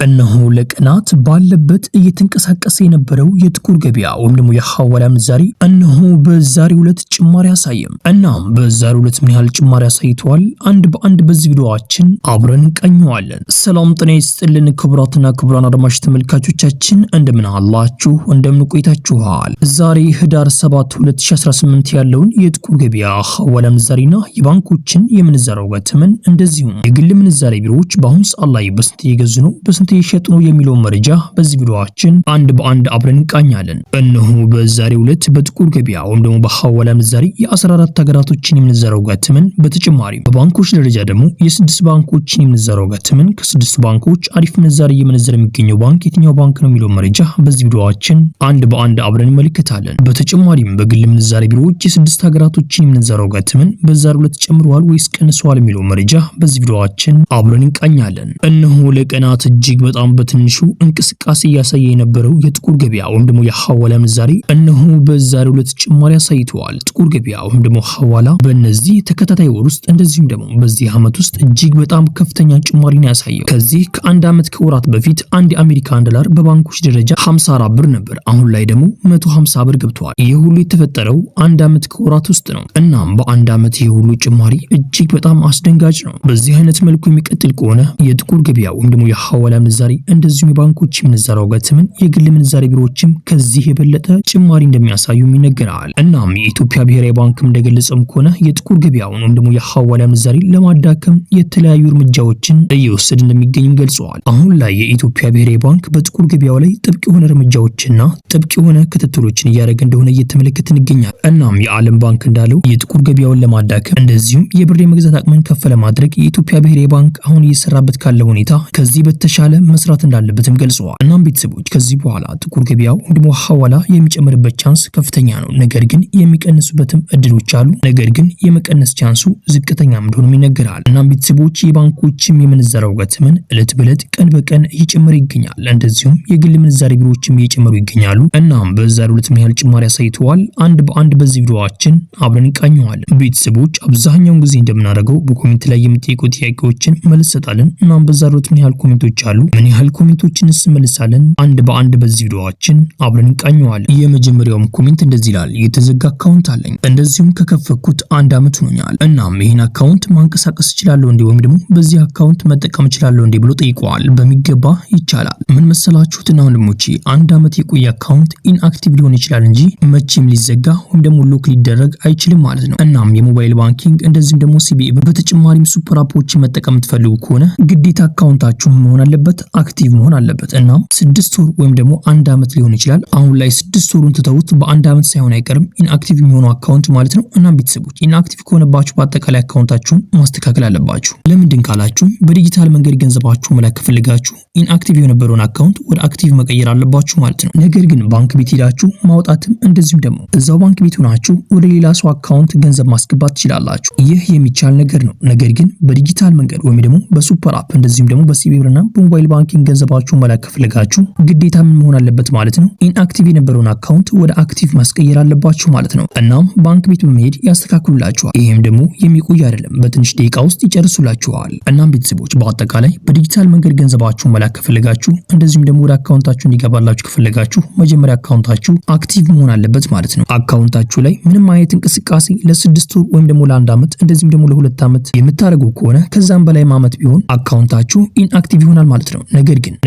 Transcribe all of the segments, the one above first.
እነሆ ለቀናት ባለበት እየተንቀሳቀሰ የነበረው የጥቁር ገበያ ወይም ደግሞ የሐዋላ ምንዛሬ እነሆ በዛሬው ዕለት ጭማሪ አሳየም። እናም በዛሬው ዕለት ምን ያህል ጭማሪ አሳይቷል? አንድ በአንድ በዚህ ቪዲዮአችን አብረን እንቃኘዋለን። ሰላም ጤና ይስጥልን ክቡራትና ክቡራን አድማጭ ተመልካቾቻችን እንደምን አላችሁ? እንደምን ቆይታችኋል? ዛሬ ህዳር 7 2018 ያለውን የጥቁር ገበያ ሐዋላ ምንዛሬና የባንኮችን የምንዛሬ ተመን እንደዚሁም የግል ምንዛሬ ቢሮዎች በአሁኑ ሰዓት ላይ በስንት እየገዙ ነው በስንት እየሸጡ ነው የሚለው መረጃ በዚህ ቪዲዮአችን አንድ በአንድ አብረን እንቃኛለን። እነሆ በዛሬው ዕለት በጥቁር ገበያ ወይም ደግሞ በሐዋላ ምንዛሬ የ14 ሀገራቶችን የምንዛሬ ተመን በተጨማሪ በባንኮች ደረጃ ደግሞ የ6 ባንኮችን የምንዛሬ ተመን ከ6 ባንኮች አሪፍ ምንዛሬ እየመነዘረ የሚገኘው ባንክ የትኛው ባንክ ነው የሚለው መረጃ በዚህ ቪዲዮአችን አንድ በአንድ አብረን እንመለከታለን። በተጨማሪም በግል ምንዛሬ ቢሮዎች የ6 ሀገራቶችን የምንዛሬ ተመን በዛሬው ዕለት ጨምረዋል ወይስ ቀንሰዋል የሚለው መረጃ በዚህ ቪዲዮአችን አብረን እንቃኛለን። እነሆ ለቀናት እጅግ በጣም በትንሹ እንቅስቃሴ ያሳየ የነበረው የጥቁር ገበያ ወይም ደግሞ የሐዋላ ምንዛሬ እነሆ በዛሬው ዕለት ጭማሪ አሳይቷል። ጥቁር ገበያ ወይም ደግሞ ሐዋላ በእነዚህ ተከታታይ ወር ውስጥ እንደዚሁም ደግሞ በዚህ ዓመት ውስጥ እጅግ በጣም ከፍተኛ ጭማሪ ነው ያሳየው። ከዚህ ከአንድ ዓመት ከወራት በፊት አንድ የአሜሪካን ዶላር በባንኮች ደረጃ 54 ብር ነበር። አሁን ላይ ደግሞ 150 ብር ገብቷል። ይህ ሁሉ የተፈጠረው አንድ ዓመት ከወራት ውስጥ ነው። እናም በአንድ ዓመት ይህ ሁሉ ጭማሪ እጅግ በጣም አስደንጋጭ ነው። በዚህ አይነት መልኩ የሚቀጥል ከሆነ የጥቁር ገበያ ወይም ደግሞ የሐዋላ ምንዛሬ እንደዚሁም የባንኮች ምንዛሬ ተመን የግል ምንዛሬ ቢሮዎችም ከዚህ የበለጠ ጭማሪ እንደሚያሳዩ ይነገራል። እናም የኢትዮጵያ ብሔራዊ ባንክ እንደገለጸም ከሆነ የጥቁር ገበያውን ወይም ደግሞ የሐዋላ ምንዛሬ ለማዳከም የተለያዩ እርምጃዎችን እየወሰደ እንደሚገኝም ገልጸዋል። አሁን ላይ የኢትዮጵያ ብሔራዊ ባንክ በጥቁር ገበያው ላይ ጥብቅ የሆነ እርምጃዎችና ጥብቅ የሆነ ክትትሎችን እያደረገ እንደሆነ እየተመለከትን ይገኛል። እናም የዓለም ባንክ እንዳለው የጥቁር ገበያውን ለማዳከም እንደዚሁም የብር የመግዛት አቅምን ከፍ ለማድረግ የኢትዮጵያ ብሔራዊ ባንክ አሁን እየሰራበት ካለው ሁኔታ ከዚህ በተሻለ መስራት እንዳለበትም ገልጸዋል። እናም ቤተሰቦች ከዚህ በኋላ ጥቁር ገበያው ደግሞ ሐዋላ የሚጨምርበት ቻንስ ከፍተኛ ነው። ነገር ግን የሚቀንሱበትም እድሎች አሉ። ነገር ግን የመቀነስ ቻንሱ ዝቅተኛ እንደሆነ ይነገራል። እናም ቤተሰቦች የባንኮችም የምንዛሬ ተመን እለት በእለት ቀን በቀን እየጨመረ ይገኛል። እንደዚሁም የግል ምንዛሬ ቢሮዎችም እየጨመሩ ይገኛሉ። እናም በዛሬው ዕለት ምን ያህል ጭማሪ አሳይተዋል? አንድ በአንድ በዚህ ቪዲዮአችን አብረን እንቃኘዋለን። ቤተሰቦች አብዛኛውን ጊዜ እንደምናደርገው በኮሜንት ላይ የምትጠይቁ ጥያቄዎችን መልስ ሰጣለን። እናም በዛሬው ዕለት ምን ያህል ኮሜንቶች አሉ? ምን ያህል ኮሜንቶችን እንመልሳለን? አንድ በአንድ በዚህ ቪዲዮአችን አብረን እንቃኘዋለን። የመጀመሪያው ኮሜንት እንደዚህ ይላል። የተዘጋ አካውንት አለኝ እንደዚሁም ከከፈኩት አንድ አመት ሆኖኛል። እናም ይህን አካውንት ማንቀሳቀስ እችላለሁ እንዴ ወይም ደግሞ በዚህ አካውንት መጠቀም እችላለሁ እንዴ ብሎ ጠይቀዋል። በሚገባ ይቻላል። ምን መሰላችሁትና ወንድሞቼ አንድ አመት የቆየ አካውንት ኢንአክቲቭ ሊሆን ይችላል እንጂ መቼም ሊዘጋ ወይም ደግሞ ሎክ ሊደረግ አይችልም ማለት ነው። እናም የሞባይል ባንኪንግ እንደዚሁም ደግሞ ሲቢኢ በተጨማሪም ሱፐር አፖችን መጠቀም የምትፈልጉ ከሆነ ግዴታ አካውንታችሁ መሆን አለበት፣ አክቲቭ መሆን አለበት። እናም 6 ወር ወይም ደግሞ አንድ አመት ሊሆን ይችላል። አሁን ላይ 6 ወሩን ትተውት በአንድ አመት ሳይሆን አይቀርም ኢንአክቲቭ የሚሆነው አካውንት ማለት ነው። እናም ቤተሰቦች ኢንአክቲቭ ከሆነባችሁ በአጠቃላይ አካውንታችሁን ማስተካከል አለባችሁ። ለምንድን ካላችሁ በዲጂታል መንገድ ገንዘባችሁ መላክ ከፈለጋችሁ ኢንአክቲቭ የነበረውን አካውንት ወደ አክቲቭ መቀየር አለባችሁ ማለት ነው። ነገር ግን ባንክ ቤት ሄዳችሁ ማውጣትም እንደዚሁም ደግሞ እዛው ባንክ ቤት ሆናችሁ ወደ ሌላ ሰው አካውንት ገንዘብ ማስገባት ትችላላችሁ። ይህ የሚቻል ነገር ነው። ነገር ግን በዲጂታል መንገድ ወይም ደግሞ በሱፐር አፕ እንደዚሁም ደግሞ በሲቢኢ ብርና በሞባይል ባንኪንግ ገንዘባችሁ መላክ ከፈለጋችሁ ግዴታ ምን መሆን አለበት ማለት ነው? ኢንአክቲቭ የነበረውን አካውንት ወደ አክቲቭ ማስቀየር አለባችሁ ማለት ነው። እናም ባንክ ቤት በመሄድ ያስተካክሉላችኋል። ይሄም ደግሞ የሚቆይ አይደለም፣ በትንሽ ደቂቃ ውስጥ ይጨርሱላችኋል። እናም ቤተሰቦች በአጠቃላይ በዲጂታል መንገድ ገንዘባችሁ መላክ ከፈለጋችሁ እንደዚሁም ደግሞ ወደ አካውንታችሁ እንዲገባላችሁ ከፈለጋችሁ መጀመሪያ አካውንታችሁ አክቲቭ መሆን አለበት ማለት ነው። አካውንታችሁ ላይ ምንም አይነት እንቅስቃሴ ለ6 ወር ወይም ደግሞ ለ1 አመት እንደዚሁም ደግሞ ለ2 አመት የምታደርጉ ከሆነ ከዛም በላይ አመት ቢሆን አካውንታችሁ ኢንአክቲቭ ይሆናል ማለት ነው።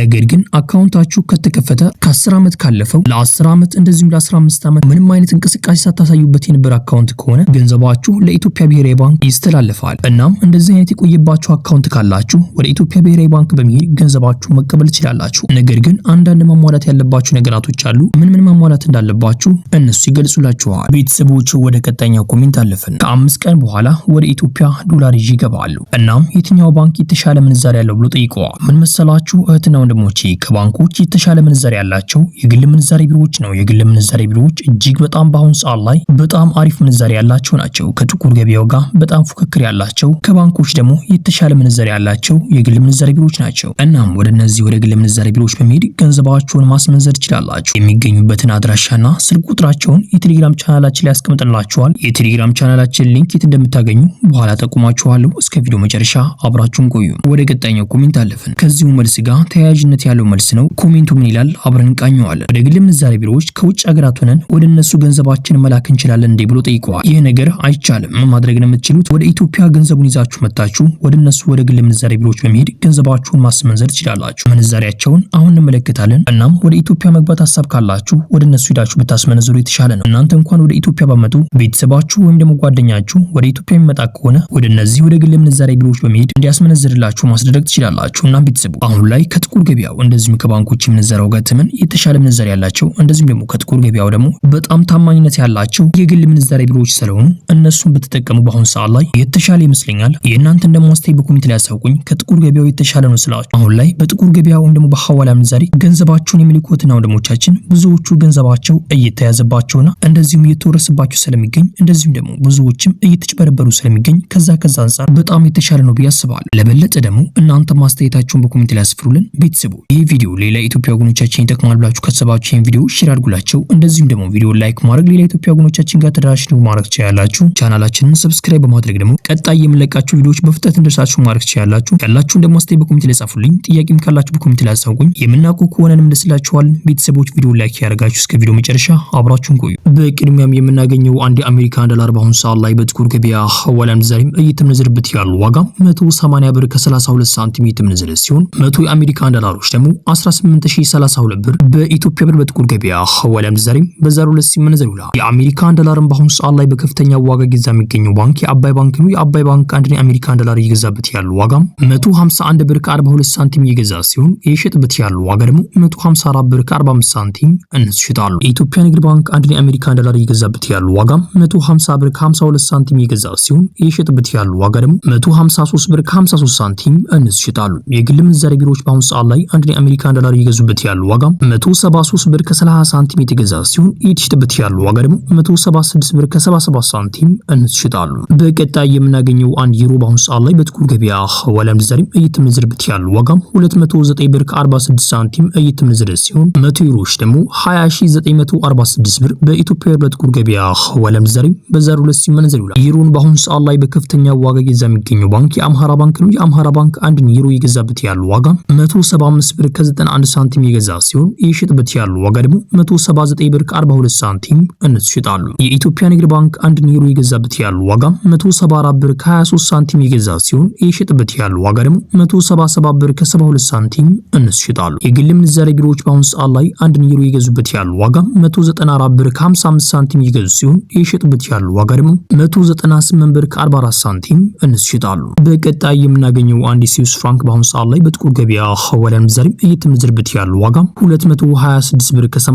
ነገር ግን አካውንታችሁ ከተከፈተ ከ10 አመት ካለፈው ለ10 አመት እንደዚሁም ለ15 አመት ምንም አይነት እንቅስቃሴ ሳታሳዩበት የነበረ አካውንት ከሆነ ገንዘባችሁ ለኢትዮጵያ ብሔራዊ ባንክ ይስተላልፋል። እናም እንደዚህ አይነት የቆየባችሁ አካውንት ካላችሁ ወደ ኢትዮጵያ ብሔራዊ ባንክ በመሄድ ገንዘባችሁ መቀበል ትችላላችሁ። ነገር ግን አንዳንድ ማሟላት ያለባችሁ ነገራቶች አሉ። ምን ማሟላት እንዳለባችሁ እነሱ ይገልጹላችኋል። ቤተሰቦች ወደ ቀጣኛው ኮሜንት አለፈን። ከ5 ቀን በኋላ ወደ ኢትዮጵያ ዶላር ይዤ ይገባሉ። እናም የትኛው ባንክ የተሻለ ምንዛሬ ያለው ብሎ ጠይቀዋል። ምን መሰላችሁ እህትና ወንድሞቼ ከባንኮች የተሻለ ምንዛሬ ያላቸው የግል ምንዛሬ ቢሮዎች ነው። የግል ምንዛሬ ቢሮዎች እጅግ በጣም በአሁኑ ሰዓት ላይ በጣም አሪፍ ምንዛሬ ያላቸው ናቸው። ከጥቁር ገበያው ጋር በጣም ፉክክር ያላቸው ከባንኮች ደግሞ የተሻለ ምንዛሬ ያላቸው የግል ምንዛሬ ቢሮዎች ናቸው። እናም ወደ እነዚህ ወደ ግል ምንዛሬ ቢሮዎች በመሄድ ገንዘባችሁን ማስመንዘር ትችላላችሁ። የሚገኙበትን አድራሻና ስልክ ቁጥራቸውን የቴሌግራም ቻናላችን ላይ ያስቀምጥላችኋል። የቴሌግራም ቻናላችን ሊንክ የት እንደምታገኙ በኋላ ጠቁማችኋለሁ። እስከ ቪዲዮ መጨረሻ አብራችሁን ቆዩ። ወደ ቀጣኛው ኮሜንት አለፈን። ከዚሁ መልስ ጋር ተያያዥነት ያለው መልስ ነው። ኮሜንቱ ምን ይላል? አብረን ቃኘዋለን። ወደ ግል ምንዛሬ ቢሮዎች ከውጭ ሀገራት ሆነን ወደ እነሱ ገንዘባችንን መላክ እንችላለን እንዴ ብሎ ጠይቀዋል። ይህ ነገር አይቻልም። ማድረግ ነው የምትችሉት ወደ ኢትዮጵያ ገንዘቡን ይዛችሁ መጣችሁ ወደ እነሱ ወደ ግል ምንዛሬ ቢሮዎች በመሄድ ገንዘባችሁን ማስመንዘር ትችላላችሁ። ምንዛሬያቸውን አሁን እንመለከታለን። እናም ወደ ኢትዮጵያ መግባት ሀሳብ ካላችሁ ወደ እነሱ ሄዳችሁ ብታስመነዝሩ የተሻለ ነው። እናንተ እንኳን ወደ ኢትዮጵያ ባመጡ ቤተሰባችሁ ወይም ደግሞ ጓደኛችሁ ወደ ኢትዮጵያ የሚመጣ ከሆነ ወደ እነዚህ ወደ ግል ምንዛሬ ቢሮዎች በመሄድ እንዲያስመነዝርላችሁ ማስደረግ ትችላላችሁ። እናም ቤተሰቡ አሁን ላይ ከጥቁር ገበያው እንደዚሁም ከባንኮች ምንዛሬው ጋር ተመን የተሻለ ምንዛሬ ያላቸው እንደዚሁም ደግሞ ከጥቁር ገበያው ደግሞ በጣም ታማኝነት ያላቸው የግል ምንዛሬ ቢሮዎች ስለሆኑ እነሱን ብትጠቀሙ በአሁን ሰዓት ላይ የተሻለ ይመስለኛል። የእናንተን ደግሞ አስተያየት በኮሜንት ላይ ያሳውቁኝ። ከጥቁር ገበያው የተሻለ ነው ስላችሁ አሁን ላይ በጥቁር ገበያው ወይም ደግሞ በሐዋላ ምንዛሬ ገንዘባቸውን የሚልኩትና ወንድሞቻችን ብዙዎቹ ገንዘባቸው እየተያዘባቸውና እንደዚሁም እየተወረሰባቸው ስለሚገኝ እንደዚሁም ደግሞ ብዙዎችም እየተጭበረበሩ ስለሚገኝ ከዛ አንፃር በጣም የተሻለ ነው ብዬ አስባለሁ። ለበለጠ ደግሞ እናንተ ማስተያየታችሁን በኮሜንት ላይ አስፍሩልን። ቤተሰቡ ይህ ቪዲዮ ሌላ ኢትዮጵያ ወገኖቻችን ይጠቅማል ብላችሁ ካሰባችሁ ይህን ቪዲዮ ሼር አድርጉላቸው። እንደዚሁም ደግሞ ቪዲዮ ላይክ ማድረግ ሌላ ኢትዮጵያ ወገኖቻችን ጋር ተደራሽ ነው ማድረግ ትችላላችሁ። ቻናላችንን ሰብስክራይብ በማድረግ ደግሞ ቀጣይ የምንለቃቸው ቪዲዮዎች በፍጥነት እንደርሳችሁ ማድረግ ትችላላችሁ። ያላችሁን ደግሞ አስተያየት በኮሜንት ላይ ጻፉልኝ። ጥያቄም ካላችሁ በኮሜንት ላይ አሳውቁኝ። የምናውቁ ከሆነ እንመልስላችኋለን። ቤተሰቦች ቪዲዮ ላይክ ያደርጋችሁ እስከ ቪዲዮ መጨረሻ አብራችሁን ቆዩ። በቅድሚያም የምናገኘው አንድ የአሜሪካን ዶላር በአሁኑ ሰዓት ላይ በጥቁር ገበያ ሐዋላ ምንዛሬም እየተመነዘረበት ያለው ዋጋ 180 ብር ከ32 ሳንቲም እየተመነዘረ ሲሆን 100 የአሜሪካን ዶላሮች ደግሞ 18032 ብር በኢትዮጵያ ብር በጥቁር ገበያ ሐዋላ ምንዛሬም በዛሬው ዕለት ሲመነዘር ውሏል። የአሜሪካን ዶላርን በአሁኑ ሰዓት ላይ በከፍተኛ ዋጋ ገዛ የሚገኘው ባንክ የአባይ ባንክ ነው። የአባይ ባንክ አንድ የአሜሪካን ዶላር እየገዛበት ያለው ዋጋ 151 ብር ከ42 ሳንቲም እየገዛ ሲሆን የሸጥበት ያለው ዋጋ ደግሞ 154 ብር ከ45 ሳንቲም እነሱ ይሸጣሉ። የኢትዮጵያ ንግድ ባንክ አንድ የአሜሪካን ዶላር እየገዛበት ያለው ዋጋ 150 ብር ከ52 ሳንቲም እየገዛ ሲሆን የሸጥበት ያለው ዋጋ ደግሞ 153 ብር ከ53 ሳንቲም እነሱ ይሸጣሉ። የግል ምንዛሬ ቢሮዎች በአሁኑ ሰዓት ላይ አንድ የአሜሪካን ዶላር እየገዙበት ያለው ዋጋ 173 ብር ከ30 ሳንቲም የተገዛ ሲሆን የተሸጠበት ያለው ዋጋ ደግሞ 176 ብር ከ77 ሳንቲም እነሱ ይሸጣሉ። በቀጣይ የምናገኘው አንድ ዩሮ በአሁኑ ሰዓት ላይ በጥቁር ገበያ ሐዋላ ምንዛሬም እየተመነዘረበት ያለው ዋጋ 209 ብር ከ46 ሳንቲም እየተመነዘረ ሲሆን 100 ዩሮዎች ደግሞ 20946 ብር በኢትዮጵያ በጥቁር ገበያ ሐዋላ ምንዛሬም በዛሬው ዕለት ሲመነዘር ይውላል። ዩሮን በአሁኑ ሰዓት ላይ በከፍተኛ ዋጋ ገዛ የሚገኘው ባንክ የአምሃራ ባንክ ነው። የአምሃራ ባንክ አንድ ዩሮ የገዛበት ያለው ዋጋ 175 ብር ከ91 ሳንቲም የገዛ ሲሆን የሸጠበት ያለው ዋጋ ደግሞ 179 ብር ከ42 ሳንቲም እነሱ ይሸጣሉ። የኢትዮጵያ ንግድ ባንክ አንድ ዩሮ የገዛበት ያለው ዋጋ 174 ብር ከ23 ሳንቲም የገዛ ሲሆን የሸጠበት ያለው ዋጋ ደግሞ 177 ብር ከ72 ሳንቲም እነሱ ይሸጣሉ። የግል ምንዛሬ ቢሮዎች በአሁኑ ሰዓት ላይ አንድ ዩሮ የገዙበት ያለው ዋጋ 194 ብር ከ55 ሳንቲም የገዙ ሲሆን የሸጠበት ያለው ዋጋ ደግሞ 198 ብር ከ44 ሳንቲም እነሱ ይሸጣሉ። በቀጣይ የምናገኘው አንድ ስዊስ ፍራንክ በአሁኑ ሰዓት ላይ በጥቁር ገበያ ሐዋላ ምንዛሬም እየተመነዘረበት ያለው ዋጋ 226 ብር ከ86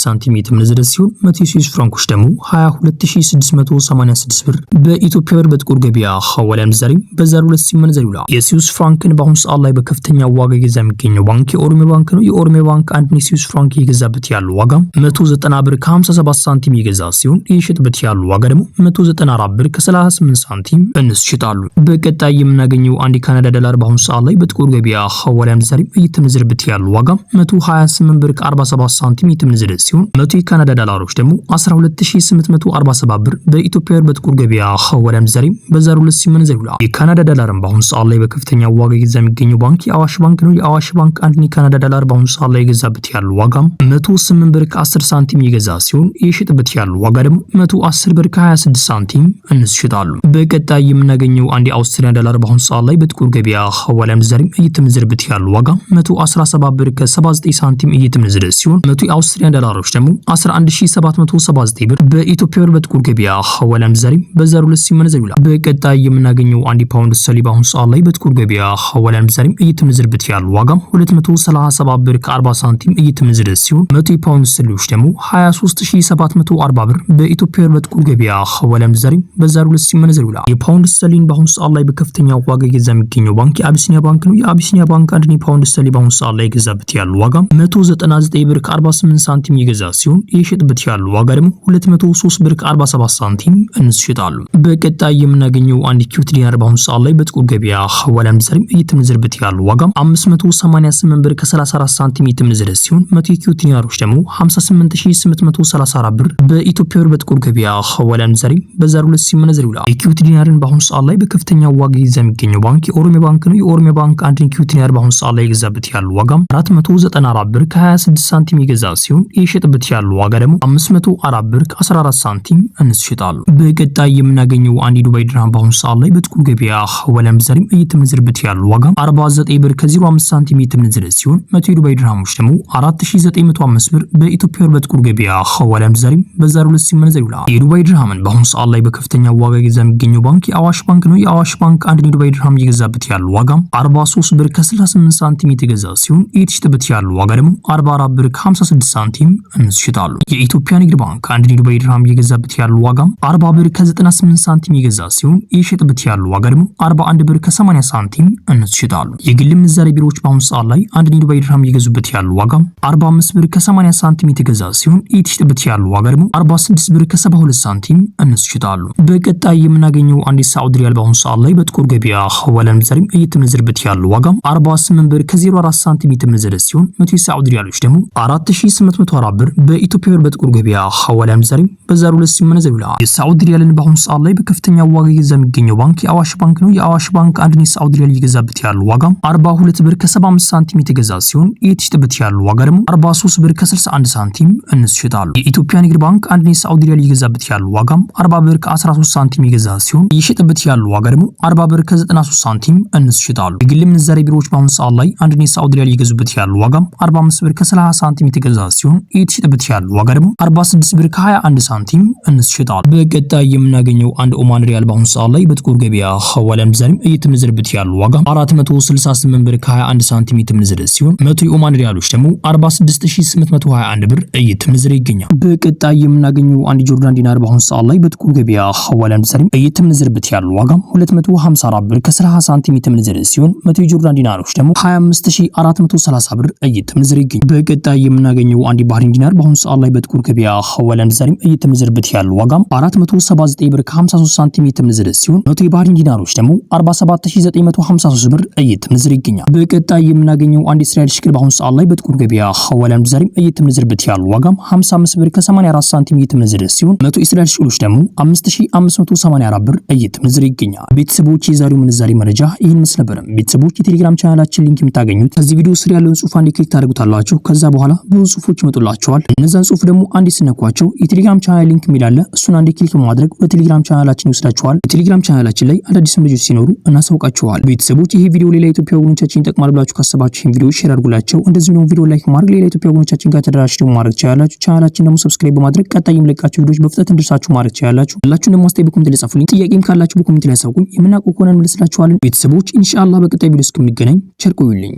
ሳንቲም እየተመነዘረ ሲሆን 100 ስዊስ ፍራንኮች ደግሞ 22686 ብር በኢትዮጵያ ብር በጥቁር ገበያ ሐዋላ ምንዛሬም በዛሬው ዕለት ሲመነዘር ይውላል። የስዊስ ፍራንክን በአሁኑ ሰዓት ላይ በከፍተኛ ዋጋ ገዛ የሚገኘው ባንክ የኦሮሚያ ባንክ ነው። የኦሮሚያ ባንክ አንድ ስዊስ ፍራንክ የገዛበት ያለው ዋጋ 190 ብር ከ57 ሳንቲም የገዛ ሲሆን የሸጠበት ያለው ዋጋ ደግሞ 194 ብር ከ38 ሳንቲም እነሱ ይሸጣሉ። በቀጣይ የምናገኘው አንድ የካናዳ ዶላር በአሁኑ ሰዓት ላይ በጥቁር ገበያ ሐዋላ ምንዛሬም እየተመነዘረበት ያለው ዋጋ 128 ብር ከ47 ሳንቲም እየተመነዘረ ሲሆን 100 የካናዳ ዶላሮች ደግሞ 12847 ብር በኢትዮጵያ ብር በጥቁር ገበያ ሐዋላ ምንዛሬም በዛሬው ዕለት ሲመነዘር ይውላል። የካናዳ ዶላርን በአሁኑ ሰዓት ላይ በከፍተኛ ዋጋ ገዛ የሚገኘው ባንክ የአዋሽ ባንክ ነው። የአዋሽ ባንክ አንድ የካናዳ ዶላር በአሁኑ ሰዓት ላይ የገዛበት ያለው ዋጋ 108 ብር ከ10 ሳንቲም የገዛ ሲሆን የሸጠበት ያለው ዋጋ ደግሞ 110 ብር ከ26 ሳንቲም እነሱ ይሸጣሉ። በቀጣይ የምናገኘው አንድ የአውስትራሊያ ዶላር በአሁኑ ሰዓት ላይ በጥቁር ገበያ ሐዋላ ምንዛሬም እየተመነዘረበት ያለው ዋጋ 117 ብር ከ79 ሳንቲም እየተመነዘረ ሲሆን 100 የአውስትራሊያ ዶላሮች ደግሞ 11779 ብር በኢትዮጵያ ብር በጥቁር ገበያ ሐዋላ ምንዛሬም በዛሬው ዕለት ሲመነዘር ይውላል። በቀጣይ የምናገኘው አንድ ፓውንድ ስተርሊንግ በአሁኑ ሰዓት ላይ በጥቁር ገበያ ሐዋላ ምንዛሬም እየተመነዘረበት ያለው ዋጋ 237 ብር ከ40 ሳንቲም እየተመነዘረ ሲሆን 100 የፓውንድ ስተርሊንጎች ደግሞ 23740 ብር በኢትዮጵያ ብር በጥቁር ገበያ ሐዋላ ምንዛሬም በዛሬው ዕለት ሲመነዘር ይውላል። የፓውንድ ስተርሊንግ በአሁኑ ሰዓት ላይ በከፍተኛ ዋጋ ገዛ የሚገኘው ባንክ የአቢሲኒያ ባንክ ነው። የአቢሲኒያ ባንክ አንድ የፓውንድ ስተርሊንግ በአሁኑ ሰዓት ላይ ገዛበት ያለው ዋጋ 199 ብር ከ48 ሳንቲም የገዛ ሲሆን የሸጠበት ያለው ዋጋ ደግሞ 203 ብር ከ47 ሳንቲም እነሱ ይሸጣሉ። በቀጣይ የምናገኘው አንድ ኪዩት ዲናር በአሁኑ ሰዓት ላይ በጥቁር ገበያ ሐዋላ ምንዛሬም እየተመነዘረበት ያለው ዋጋ 588 ብር ከ34 ሳንቲም እየተመነዘረ ሲሆን 100 ኪዩት ዲናሮች ደግሞ 58834 ብር በኢትዮጵያ ብር በጥቁር ገበያ ሐዋላ ምንዛሬም በዛሬው ዕለት ሲመነዘር ይውላል። የኪዩት ዲናርን በአሁኑ ሰዓት ላይ በከፍተኛ ዋጋ ይዛ የሚገኘው ባንክ የኦሮሚያ ባንክ ነው። የኦሮሚያ ባንክ አንድ ኪዩት ዲናር ዲናር በአሁኑ ሰዓት ላይ የገዛበት ያለው ዋጋ 494 ብር ከ26 ሳንቲም የገዛ ሲሆን የሸጠበት ያለው ዋጋ ደግሞ 504 ብር ከ14 ሳንቲም እንስሽጣሉ። በቀጣይ የምናገኘው አንድ የዱባይ ድርሃም በአሁኑ ሰዓት ላይ በጥቁር ገበያ ሐዋላ ምንዛሬም እየተመነዘረበት ያለው ዋጋ 49 ብር ከ05 ሳንቲም እየተመነዘረ ሲሆን 100 የዱባይ ድርሃሞች ደግሞ 4905 ብር በኢትዮጵያ ብር በጥቁር ገበያ ሐዋላ ምንዛሬም በዛሬው ዕለት ሲመነዘር ይውላል። የዱባይ ድርሃምን በአሁኑ ሰዓት ላይ በከፍተኛ ዋጋ እየገዛ የሚገኘው ባንክ የአዋሽ ባንክ ነው። የአዋሽ ባንክ አንድ የዱባይ ድርሃም እየገዛበት ያለው ዋጋ 43 ብር ከ68 ሳንቲም የተገዛ ሲሆን እየተሸጠበት ያለው ዋጋ ደግሞ 44 ብር ከ56 ሳንቲም እንስሽጣሉ። የኢትዮጵያ ንግድ ባንክ አንድ የዱባይ ድርሃም እየገዛበት ያለው ዋጋ 40 ብር ከ98 ሳንቲም የገዛ ሲሆን እየሸጠበት ያለው ዋጋ ደግሞ 41 ብር ከ80 ሳንቲም እንስሽጣሉ። የግል ምንዛሬ ቢሮዎች በአሁኑ ሰዓት ላይ አንድ የዱባይ ድርሃም እየገዙበት ያለው ዋጋ 45 ብር ከ80 ሳንቲም የተገዛ ሲሆን እየተሸጠበት ያለው ዋጋ ደግሞ 46 ብር ከ72 ሳንቲም እንስሽጣሉ። በቀጣይ የምናገኘው አንድ የሳዑዲ ሪያል በአሁኑ ሰዓት ላይ በጥቁር ገበያ ሐዋላ ምንዛሬም እየተመነዘረበት ያለው ዋጋ 48 ብር ከ04 ሳንቲም የተመነዘረ ሲሆን 100 የሳዑዲ ሪያሎች ደግሞ 4804 ብር በኢትዮጵያ ብር በጥቁር ገበያ ሐዋላ ምንዛሬም በዛሬው ዕለት ሲመነዘር ይውላል። የሳዑዲ ሪያልን በአሁኑ ሰዓት ላይ በከፍተኛ ዋጋ እየገዛ የሚገኘው ባንክ የአዋሽ ባንክ ነው። የአዋሽ ባንክ አንድ የሳዑዲ ሪያል እየገዛበት ያለው ዋጋ 42 ብር ከ75 ሳንቲም የተገዛ ሲሆን እየተሸጠበት ያለው ዋጋ ደግሞ 43 ብር ከ61 ሳንቲም እንስሽጣሉ። የኢትዮጵያ ንግድ ባንክ አንድ የሳዑዲ ሪያል እየገዛበት ያለው ዋጋ 40 ብር ከ13 ሳንቲም የገዛ ሲሆን እየሸጠበት ያለው ዋጋ ደግሞ 40 ብር ከ93 ሳንቲም እንስሽጣሉ። የግል ምንዛሬ ቢሮዎች በአሁኑ ሰዓት ላይ አንድ የሳዑዲ ሪያል እየገዙበት ያለው ዋጋ 45 ብር ከ30 ሳንቲም የተገዛ ሲሆን እየተሸጠበት ያለው ዋጋ ደግሞ 46 ብር ከ21 ሳንቲም እንስሽጣሉ። በቀጣይ የምናገኘው አንድ ኦማን ሪያል በአሁኑ ሰዓት ላይ በጥቁር ገበያ ሐዋላ ምንዛሬም እየተመነዘረበት ያለው ዋጋ 468 ብር ከ21 ሳንቲም እየተመነዘረ ሲሆን 100 የኦማን ሪያሎች ደግሞ 46821 ብር እየተመነዘረ ይገኛል። በቀጣይ የምናገኘው አንድ ጆርዳን ዲናር በአሁኑ ሰዓት ላይ በጥቁር ገበያ ሐዋላ ምንዛሬም እየተመነዘረበት ያለው ዋጋ 254 ብር ከ30 ሳንቲም እየተመነዘረ ሲሆን 100 የጆርዳን ዲናሮች ደግሞ 25430 ብር እየተመነዘረ ይገኛል። በቀጣይ የምናገኘው አንድ ባህሪን ዲናር በአሁኑ ሰዓት ላይ በጥቁር ገበያ ሐዋላ ምንዛሬም እየተመነዘረበት ያለው ዋጋ 479 ብር ከ53 ሳንቲም እየተመነዘረ ሲሆን 100 የባህሪን ዲናሮች ደግሞ 47953 ብር እየተመነዘረ ይገኛል። በቀጣይ የምናገኘው አንድ እስራኤል ሽክል በአሁኑ ሰዓት ላይ በጥቁር ገበያ ሐዋላ ምንዛሬም እየተመነዘረበት ያለው ዋጋ 55 ብር ከ84 ሳንቲም እየተመነዘረ ሲሆን 100 እስራኤል ሽክሎች ደግሞ 5584 ብር እየተመነዘረ ይገኛል። ቤተሰቦች የዛሬው ምንዛሬ መረጃ ይህን መስል ነበር። ቤተሰቦች የቴሌግራም ቻናላችን ሊንክ የምታገኙት ከዚህ ቪዲዮ ስር ያለውን ጽሑፍ አንዴ ክሊክ ታደርጉታላችሁ። ከዛ በኋላ ብዙ ጽሑፎች ይመጡላችኋል። እነዛን ጽሑፍ ደግሞ አንዴ ስነኳቸው የቴሌግራም ቻናል ሊንክ የሚላለ እሱን አንዴ ክሊክ በማድረግ ወደ ቴሌግራም ቻናላችን ይወስዳችኋል። በቴሌግራም ቻናላችን ላይ አዳዲስ መረጃዎች ሲኖሩ እናሳውቃችኋል። ቤተሰቦች ይሄ ቪዲዮ ሌላ ኢትዮጵያ ወገኖቻችን ይጠቅማል ብላችሁ ካሰባችሁ ይሄን ቪዲዮ ሼር አድርጉላቸው። እንደዚሁም ደግሞ ቪዲዮ ላይክ ማድረግ ሌላ ኢትዮጵያ ወገኖቻችን ጋር ተደራሽ ደግሞ ማድረግ ትችላላችሁ። ቻናላችን ደግሞ ሰብስክራይብ በማድረግ ቀጣይ የምለቃቸው ቪዲዮዎች በፍጥነት እንድርሳችሁ ማድረግ ትችላላችሁ። ሁላችሁም ደግሞ አስተያየት በኮሜንት ላይ ጻፉልኝ። ጥያቄም ካላችሁ በኮሜንት ላይ አሳውቁኝ። የምናውቀው ከሆነ እንመልስላችኋለን። ቤተሰቦች ኢንሻአላህ በቀጣይ ቪዲዮ እስከምንገናኝ ቸር ቆዩልኝ።